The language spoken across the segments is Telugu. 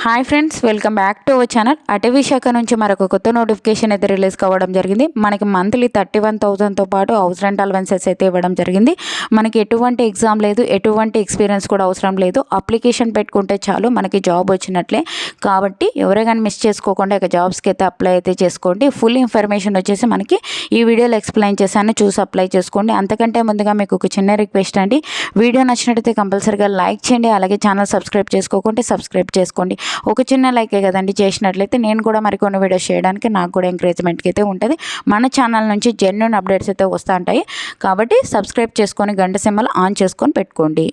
Hi friends, welcome back to our channel. అటవీ శాఖ నుంచి మరొక కొత్త నోటిఫికేషన్ అయితే రిలీజ్ కావడం జరిగింది. మనకి మంత్లీ 31,000తో పాటు హౌస్ రెంట్ అలవెన్సెస్ అయితే ఇవ్వడం జరిగింది. మనకి ఎటువంటి ఎగ్జామ్ లేదు, ఎటువంటి ఎక్స్పీరియన్స్ కూడా అవసరం లేదు. అప్లికేషన్ పెట్టుకుంటే చాలు మనకి జాబ్ వచ్చినట్లే. కాబట్టి ఎవరైనా మిస్ చేసుకోకుండా ఇక జాబ్స్కి అయితే అప్లై అయితే చేసుకోండి. ఫుల్ ఇన్ఫర్మేషన్ వచ్చేసి మనకి ఈ వీడియోలో ఎక్స్ప్లెయిన్ చేశాను, చూసి అప్లై చేసుకోండి. అంతకంటే ముందుగా మీకు ఒక చిన్న రిక్వెస్ట్ అండి, వీడియో నచ్చినట్టయితే కంపల్సరీగా లైక్ చేయండి. అలాగే ఛానల్ సబ్స్క్రైబ్ చేసుకోకుంటే సబ్స్క్రైబ్ చేసుకోండి. ఒక చిన్న లైకే కదండి చేసినట్లయితే నేను కూడా మరికొన్ని వీడియోస్ చేయడానికి నాకు కూడా ఎంకరేజ్మెంట్కి అయితే ఉంటుంది. మన ఛానల్ నుంచి జెన్యూన్ అప్డేట్స్ అయితే వస్తూ ఉంటాయి. కాబట్టి సబ్స్క్రైబ్ చేసుకొని గంట సింబల్ ఆన్ చేసుకొని పెట్టుకోండి.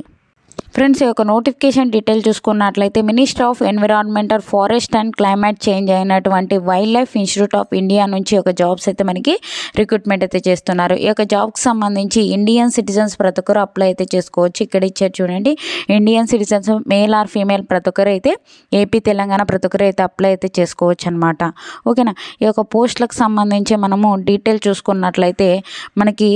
ఫ్రెండ్స్, ఈ యొక్క నోటిఫికేషన్ డీటెయిల్ చూసుకున్నట్లయితే minister of environmental forest and climate change అయినటువంటి wildlife institute of India నుంచి ఒక జాబ్స్ అయితే మనకి రిక్రూట్మెంట్ అయితే చేస్తున్నారు. ఈ యొక్క జాబ్కి సంబంధించి ఇండియన్ సిటిజన్స్ ప్రతి ఒక్కరు అప్లై అయితే చేసుకోవచ్చు. ఇక్కడ ఇచ్చారు చూడండి, Indian citizens male or female ప్రతి ఒక్కరు అయితే ఏపీ తెలంగాణ ప్రతి ఒక్కరు అయితే అప్లై అయితే చేసుకోవచ్చు అనమాట. ఓకేనా. ఈ యొక్క పోస్టులకు సంబంధించి మనము డీటెయిల్ చూసుకున్నట్లయితే మనకి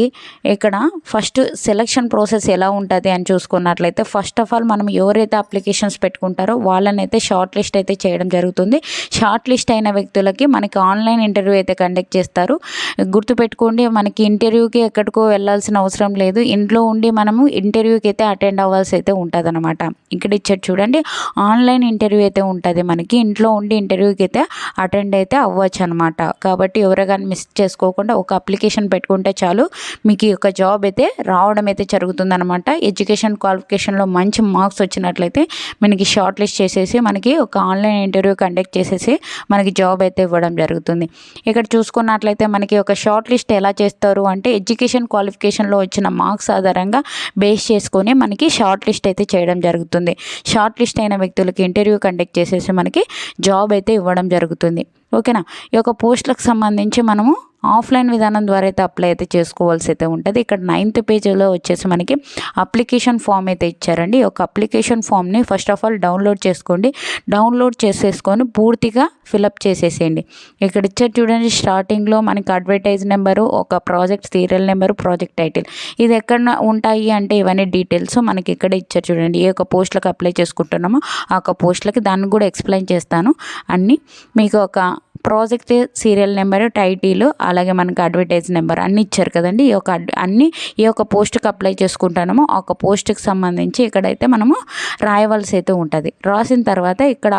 ఇక్కడ ఫస్ట్ సెలక్షన్ ప్రాసెస్ ఎలా ఉంటుంది అని చూసుకున్నట్లయితే ఫస్ట్ ఆఫ్ ఆల్ మనం ఎవరైతే అప్లికేషన్స్ పెట్టుకుంటారో వాళ్ళని అయితే షార్ట్ లిస్ట్ అయితే చేయడం జరుగుతుంది. షార్ట్ లిస్ట్ అయిన వ్యక్తులకి మనకి ఆన్లైన్ ఇంటర్వ్యూ అయితే కండక్ట్ చేస్తారు. గుర్తుపెట్టుకోండి, మనకి ఇంటర్వ్యూకి ఎక్కడికో వెళ్ళాల్సిన అవసరం లేదు. ఇంట్లో ఉండి మనము ఇంటర్వ్యూకి అయితే అటెండ్ అవ్వాల్సి అయితే ఉంటుంది అనమాట. ఇక్కడ ఇచ్చారు చూడండి, ఆన్లైన్ ఇంటర్వ్యూ అయితే ఉంటుంది. మనకి ఇంట్లో ఉండి ఇంటర్వ్యూకి అయితే అటెండ్ అయితే అవ్వచ్చు అనమాట. కాబట్టి ఎవరైనా మిస్ చేసుకోకుండా ఒక అప్లికేషన్ పెట్టుకుంటే చాలు, మీకు ఈ యొక్క జాబ్ అయితే రావడం అయితే జరుగుతుంది అనమాట. ఎడ్యుకేషన్ క్వాలిఫికేషన్లో మంచి మార్క్స్ వచ్చినట్లయితే మనకి షార్ట్ లిస్ట్ చేసేసి మనకి ఒక ఆన్లైన్ ఇంటర్వ్యూ కండక్ట్ చేసేసి మనకి జాబ్ అయితే ఇవ్వడం జరుగుతుంది. ఇక్కడ చూసుకున్నట్లయితే మనకి ఒక షార్ట్ లిస్ట్ ఎలా చేస్తారు అంటే ఎడ్యుకేషన్ క్వాలిఫికేషన్లో వచ్చిన మార్క్స్ ఆధారంగా బేస్ చేసుకొని మనకి షార్ట్ లిస్ట్ అయితే చేయడం జరుగుతుంది. షార్ట్ లిస్ట్ అయిన వ్యక్తులకి ఇంటర్వ్యూ కండక్ట్ చేసేసి మనకి జాబ్ అయితే ఇవ్వడం జరుగుతుంది. ఓకేనా. ఈ యొక్క పోస్టులకు సంబంధించి మనము ఆఫ్లైన్ విధానం ద్వారా అయితే అప్లై అయితే చేసుకోవాల్సి అయితే ఉంటుంది. ఇక్కడ 9th పేజీలో వచ్చేసి మనకి అప్లికేషన్ ఫామ్ అయితే ఇచ్చారండి. ఈ యొక్క అప్లికేషన్ ఫామ్ని ఫస్ట్ ఆఫ్ ఆల్ డౌన్లోడ్ చేసుకోండి. డౌన్లోడ్ చేసేసుకొని పూర్తిగా ఫిలప్ చేసేసేయండి. ఇక్కడ ఇచ్చారు చూడండి, స్టార్టింగ్లో మనకి అడ్వర్టైజ్ నెంబరు, ఒక project serial number, project title, ఇది ఎక్కడ ఉంటాయి అంటే ఇవన్నీ డీటెయిల్స్ మనకి ఇక్కడ ఇచ్చారు చూడండి. ఏ యొక్క పోస్టులకు అప్లై చేసుకుంటున్నామో ఆ యొక్క పోస్టులకి దాన్ని కూడా ఎక్స్ప్లెయిన్ చేస్తాను అన్నీ. మీకు ఒక ప్రాజెక్ట్ సీరియల్ నెంబరు, టైటిల్, అలాగే మనకి అడ్వర్టైజ్ నెంబర్ అన్నీ ఇచ్చారు కదండి. ఈ యొక్క అన్నీ ఏ యొక్క పోస్ట్కి అప్లై చేసుకుంటామో ఆ యొక్క పోస్ట్కి సంబంధించి ఇక్కడైతే మనము రాయవలసి అయితే ఉంటుంది. రాసిన తర్వాత ఇక్కడ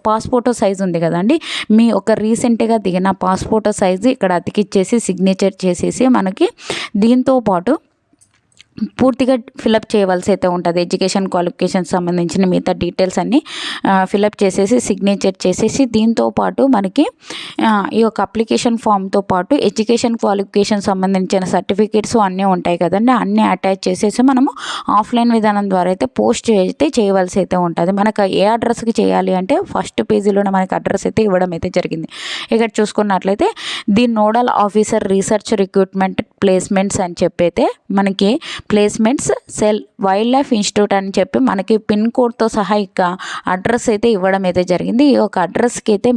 పాస్పోర్టో సైజు ఉంది కదండి, మీ ఒక రీసెంట్గా దిగిన పాస్పోర్టో సైజు ఇక్కడ అతికిచ్చేసి సిగ్నేచర్ చేసేసి మనకి దీంతో పాటు పూర్తిగా ఫిలప్ చేయవలసి అయితే ఉంటుంది. ఎడ్యుకేషన్ క్వాలిఫికేషన్ సంబంధించిన మిగతా డీటెయిల్స్ అన్నీ ఫిలప్ చేసేసి సిగ్నేచర్ చేసేసి దీంతో పాటు మనకి ఈ యొక్క అప్లికేషన్ ఫామ్తో పాటు ఎడ్యుకేషన్ క్వాలిఫికేషన్ సంబంధించిన సర్టిఫికేట్స్ అన్నీ ఉంటాయి కదండి, అన్నీ అటాచ్ చేసేసి మనము ఆఫ్లైన్ విధానం ద్వారా అయితే పోస్ట్ అయితే చేయవలసి అయితే ఉంటుంది. మనకు ఏ అడ్రస్కి చేయాలి అంటే ఫస్ట్ పేజీలోనే మనకి అడ్రస్ అయితే ఇవ్వడం అయితే జరిగింది. ఇక్కడ చూసుకున్నట్లయితే the nodal officer research recruitment placements అని చెప్పి అయితే మనకి placements cell wild life institute అని చెప్పి మనకి పిన్ కోడ్తో సహా ఇక అడ్రస్ అయితే ఇవ్వడం అయితే జరిగింది. ఈ యొక్క అడ్రస్కి అయితే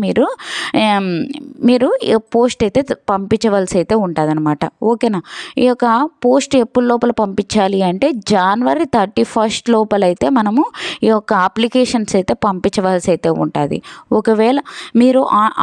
మీరు పోస్ట్ అయితే పంపించవలసి అయితే ఉంటుంది అనమాట. ఓకేనా. ఈ యొక్క పోస్ట్ ఎప్పుడు లోపల పంపించాలి అంటే January 31 లోపల అయితే మనము ఈ యొక్క అప్లికేషన్స్ అయితే పంపించవలసి అయితే ఉంటుంది. ఒకవేళ మీరు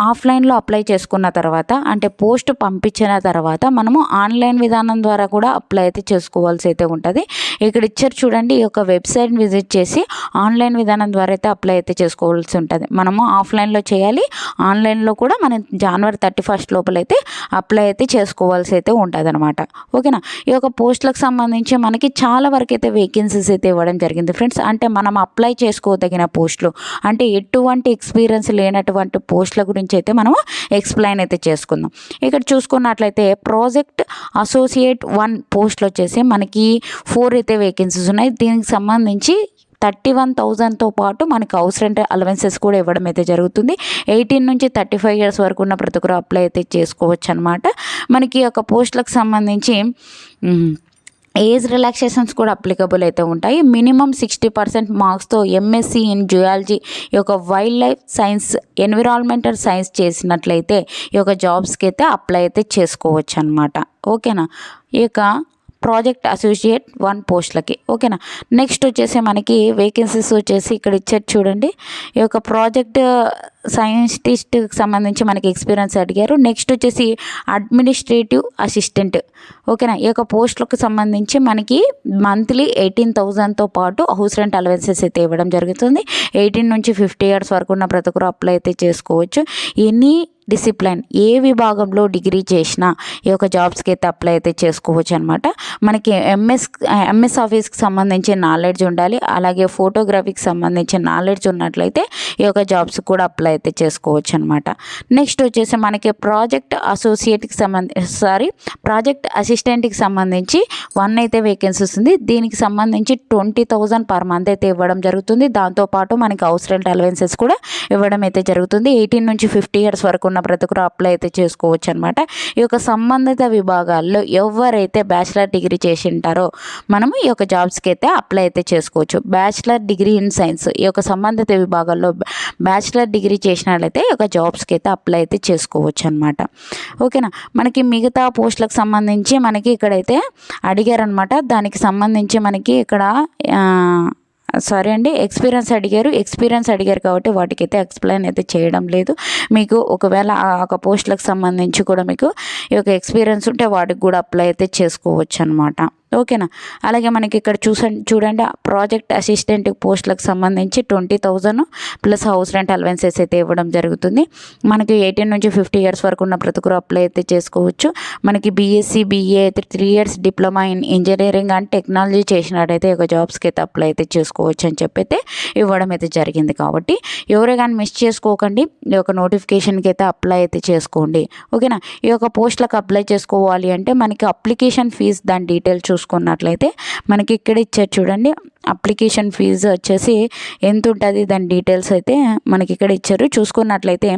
ఆఫ్లైన్లో అప్లై చేసుకున్న తర్వాత అంటే పోస్ట్ పంపించిన తర్వాత మనము ఆన్లైన్ విధానం ద్వారా కూడా అప్లై అయితే చేసుకోవాల్సి అయితే ఉంటుంది. ఇక్కడ ఇచ్చారు చూడండి, ఈ యొక్క వెబ్సైట్ని విజిట్ చేసి ఆన్లైన్ విధానం ద్వారా అయితే అప్లై అయితే చేసుకోవాల్సి ఉంటుంది. మనము ఆఫ్లైన్లో చేయాలి, ఆన్లైన్లో కూడా మనం January 31 లోపల అయితే అప్లై అయితే చేసుకోవాల్సి అయితే ఉంటుంది అనమాట. ఓకేనా. ఈ యొక్క పోస్టులకు సంబంధించి మనకి చాలా వరకు అయితే వేకెన్సీస్ అయితే ఇవ్వడం జరిగింది ఫ్రెండ్స్. అంటే మనం అప్లై చేసుకోదగిన పోస్టులు అంటే ఎటువంటి ఎక్స్పీరియన్స్ లేనటువంటి పోస్టుల గురించి అయితే మనము ఎక్స్ప్లెయిన్ అయితే చేసుకుందాం. ఇక్కడ చూసుకున్నట్లయితే ప్రాజెక్ట్ అసోసియేట్ 1 పోస్టులు వచ్చేసి మనకి 4 అయితే వేకెన్సీస్ ఉన్నాయి. దీనికి సంబంధించి 31,000తో పాటు మనకి హౌస్ రెంట్ అలవెన్సెస్ కూడా ఇవ్వడం అయితే జరుగుతుంది. 18 నుంచి 35 ఇయర్స్ వరకు ఉన్న ప్రతి ఒక్కరు అప్లై అయితే చేసుకోవచ్చు అనమాట. మనకి ఒక పోస్టులకు సంబంధించి ఏజ్ రిలాక్సేషన్స్ కూడా అప్లికబుల్ అయితే ఉంటాయి. మినిమం 60% మార్క్స్తో ఎంఎస్సి ఇన్ జుయాలజీ ఈ యొక్క wild life science environmental science చేసినట్లయితే ఈ యొక్క జాబ్స్కి అయితే అప్లై అయితే చేసుకోవచ్చు అనమాట. ఓకేనా. ఈ యొక్క ప్రాజెక్ట్ అసోసియేట్ 1 పోస్టులకి. ఓకేనా. నెక్స్ట్ వచ్చేసి మనకి వేకెన్సీస్ వచ్చేసి ఇక్కడ ఇచ్చారు చూడండి. ఈ యొక్క ప్రాజెక్ట్ సైంటిస్ట్కి సంబంధించి మనకి ఎక్స్పీరియన్స్ అడిగారు. నెక్స్ట్ వచ్చేసి అడ్మినిస్ట్రేటివ్ అసిస్టెంట్. ఓకేనా. ఈ యొక్క పోస్టులకు సంబంధించి మనకి మంత్లీ 18,000తో పాటు హౌస్ రెంట్ అలవెన్సెస్ అయితే ఇవ్వడం జరుగుతుంది. 18 నుంచి 50 ఇయర్స్ వరకు ఉన్న ప్రతి ఒక్కరు అప్లై అయితే చేసుకోవచ్చు. ఎనీ డిసిప్లిన్ ఏ విభాగంలో డిగ్రీ చేసినా ఈ యొక్క జాబ్స్కి అయితే అప్లై అయితే చేసుకోవచ్చు అనమాట. మనకి ఎంఎస్ ఆఫీస్కి సంబంధించిన నాలెడ్జ్ ఉండాలి. అలాగే ఫోటోగ్రఫీకి సంబంధించిన నాలెడ్జ్ ఉన్నట్లయితే ఈ యొక్క జాబ్స్ కూడా అప్లై అయితే చేసుకోవచ్చు అనమాట. నెక్స్ట్ వచ్చేసి మనకి ప్రాజెక్ట్ ప్రాజెక్ట్ అసిస్టెంట్కి సంబంధించి 1 అయితే వేకెన్సీస్ ఉంది. దీనికి సంబంధించి 20,000 పర్ మంత్ అయితే ఇవ్వడం జరుగుతుంది. దాంతోపాటు మనకి హౌస్ రెంట్ అలవెన్సెస్ కూడా ఇవ్వడం అయితే జరుగుతుంది. 18 నుంచి 50 ఇయర్స్ వరకు ఉన్న ప్రతి ఒక్కరు అప్లై అయితే చేసుకోవచ్చు అనమాట. ఈ యొక్క సంబంధిత విభాగాల్లో ఎవరైతే బ్యాచిలర్ డిగ్రీ చేసి ఉంటారో మనము ఈ యొక్క జాబ్స్కి అయితే అప్లై అయితే చేసుకోవచ్చు. బ్యాచిలర్ డిగ్రీ ఇన్ సైన్స్ ఈ యొక్క సంబంధిత విభాగాల్లో బ్యాచిలర్ డిగ్రీ చేసినట్లయితే ఈ యొక్క జాబ్స్కి అయితే అప్లై అయితే చేసుకోవచ్చు అనమాట. ఓకేనా. మనకి మిగతా పోస్టులకు సంబంధించి మనకి ఇక్కడైతే అడిగారనమాట. దానికి సంబంధించి మనకి ఇక్కడ ఎక్స్పీరియన్స్ అడిగారు కాబట్టి వాటికైతే ఎక్స్ప్లెయిన్ అయితే చేయడం లేదు. మీకు ఒకవేళ ఆ పోస్టులకు సంబంధించి కూడా మీకు ఈ యొక్క ఎక్స్పీరియన్స్ ఉంటే వాటికి కూడా అప్లై అయితే చేసుకోవచ్చు అనమాట. ఓకేనా. అలాగే మనకి ఇక్కడ చూడండి ప్రాజెక్ట్ అసిస్టెంట్ పోస్టులకు సంబంధించి 20,000 ప్లస్ హౌస్ రెంట్ అలవెన్సెస్ అయితే ఇవ్వడం జరుగుతుంది. మనకి 18 నుంచి 50 ఇయర్స్ వరకు ఉన్న ప్రతి ఒక్కరు అప్లై అయితే చేసుకోవచ్చు. మనకి బీఎస్సీ BA అయితే 3 years diploma in engineering and technology చేసినట్టయితే ఒక జాబ్స్కి అయితే అప్లై అయితే చేసుకోవచ్చు అని చెప్పి అయితే ఇవ్వడం అయితే జరిగింది. కాబట్టి ఎవరే కానీ మిస్ చేసుకోకండి. ఈ యొక్క నోటిఫికేషన్కి అయితే అప్లై అయితే చేసుకోండి. ఓకేనా. ఈ యొక్క పోస్టులకు అప్లై చేసుకోవాలి అంటే మనకి అప్లికేషన్ ఫీజు దాని డీటెయిల్స్ చూసుకున్నట్లయితే మనకి ఇక్కడ ఇచ్చారు చూడండి. అప్లికేషన్ ఫీజు వచ్చేసి ఎంత ఉంటుంది దాని డీటెయిల్స్ అయితే మనకి ఇక్కడ ఇచ్చారు. చూసుకున్నట్లయితే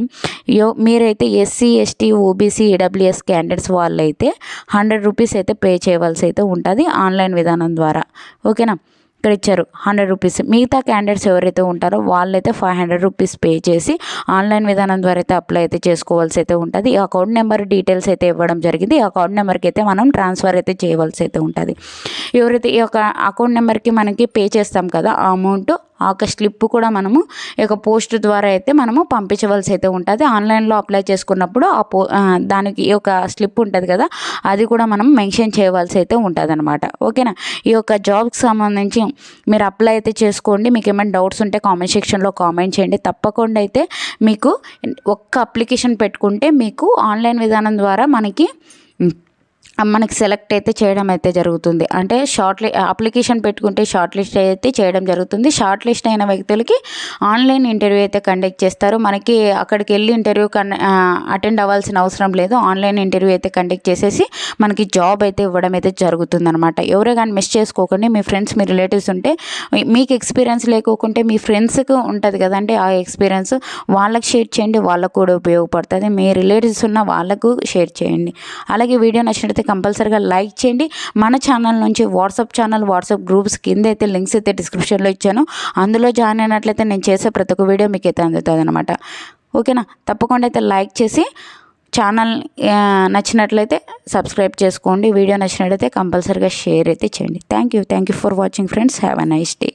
మీరైతే SC ST OBC EWS candidates వాళ్ళైతే 100 రూపీస్ అయితే పే చేయవలసి అయితే ఉంటుంది ఆన్లైన్ విధానం ద్వారా. ఓకేనా. ఇక్కడ ఇచ్చారు 100 రూపీస్. మిగతా క్యాండిడేట్స్ ఎవరైతే ఉంటారో వాళ్ళైతే 500 రూపీస్ పే చేసి ఆన్లైన్ విధానం ద్వారా అయితే అప్లై అయితే చేసుకోవాల్సి అయితే ఉంటుంది. ఈ అకౌంట్ నెంబర్ డీటెయిల్స్ అయితే ఇవ్వడం జరిగింది. ఈ అకౌంట్ నెంబర్కి అయితే మనం ట్రాన్స్ఫర్ అయితే చేయవలసి అయితే ఉంటుంది. ఎవరైతే ఈ యొక్క అకౌంట్ నెంబర్కి మనకి పే చేస్తాం కదా ఆ అమౌంట్ ఆ యొక్క స్లిప్ కూడా మనము ఈ యొక్క పోస్ట్ ద్వారా అయితే మనము పంపించవలసి అయితే ఉంటుంది. ఆన్లైన్లో అప్లై చేసుకున్నప్పుడు దానికి ఈ యొక్క స్లిప్ ఉంటుంది కదా అది కూడా మనం మెన్షన్ చేయవలసి అయితే ఉంటుంది అనమాట. ఓకేనా. ఈ యొక్క జాబ్కి సంబంధించి మీరు అప్లై అయితే చేసుకోండి. మీకు ఏమైనా డౌట్స్ ఉంటే కామెంట్ సెక్షన్లో కామెంట్ చేయండి. తప్పకుండా అయితే మీకు ఒక్క అప్లికేషన్ పెట్టుకుంటే మీకు ఆన్లైన్ విధానం ద్వారా మనకి సెలెక్ట్ అయితే చేయడం అయితే జరుగుతుంది. అంటే అప్లికేషన్ పెట్టుకుంటే షార్ట్ లిస్ట్ అయితే చేయడం జరుగుతుంది. షార్ట్ లిస్ట్ అయిన వ్యక్తులకి ఆన్లైన్ ఇంటర్వ్యూ అయితే కండక్ట్ చేస్తారు. మనకి అక్కడికి వెళ్ళి ఇంటర్వ్యూ అటెండ్ అవ్వాల్సిన అవసరం లేదు. ఆన్లైన్ ఇంటర్వ్యూ అయితే కండక్ట్ చేసేసి మనకి జాబ్ అయితే ఇవ్వడం అయితే జరుగుతుంది అనమాట. ఎవరే కానీ మిస్ చేసుకోకండి. మీ ఫ్రెండ్స్ మీ రిలేటివ్స్ ఉంటే మీకు ఎక్స్పీరియన్స్ లేకోకుంటే మీ ఫ్రెండ్స్కి ఉంటుంది కదంటే ఆ ఎక్స్పీరియన్స్ వాళ్ళకి షేర్ చేయండి. వాళ్ళకు కూడా ఉపయోగపడుతుంది. మీ రిలేటివ్స్ ఉన్న వాళ్ళకు షేర్ చేయండి. అలాగే వీడియో నచ్చినట్లయితే కంపల్సరీగా లైక్ చేయండి. మన ఛానల్ నుంచి వాట్సాప్ గ్రూప్స్ కింద అయితే లింక్స్ అయితే డిస్క్రిప్షన్లో ఇచ్చాను. అందులో జాయిన్ అయినట్లయితే నేను చేసే ప్రతి ఒక్క వీడియో మీకు అయితే అందుతుంది అనమాట. ఓకేనా. తప్పకుండా అయితే లైక్ చేసి ఛానల్ నచ్చినట్లయితే సబ్స్క్రైబ్ చేసుకోండి. వీడియో నచ్చినట్లయితే కంపల్సరీగా షేర్ అయితే చేయండి. Thank you for watching friends. Have a nice day.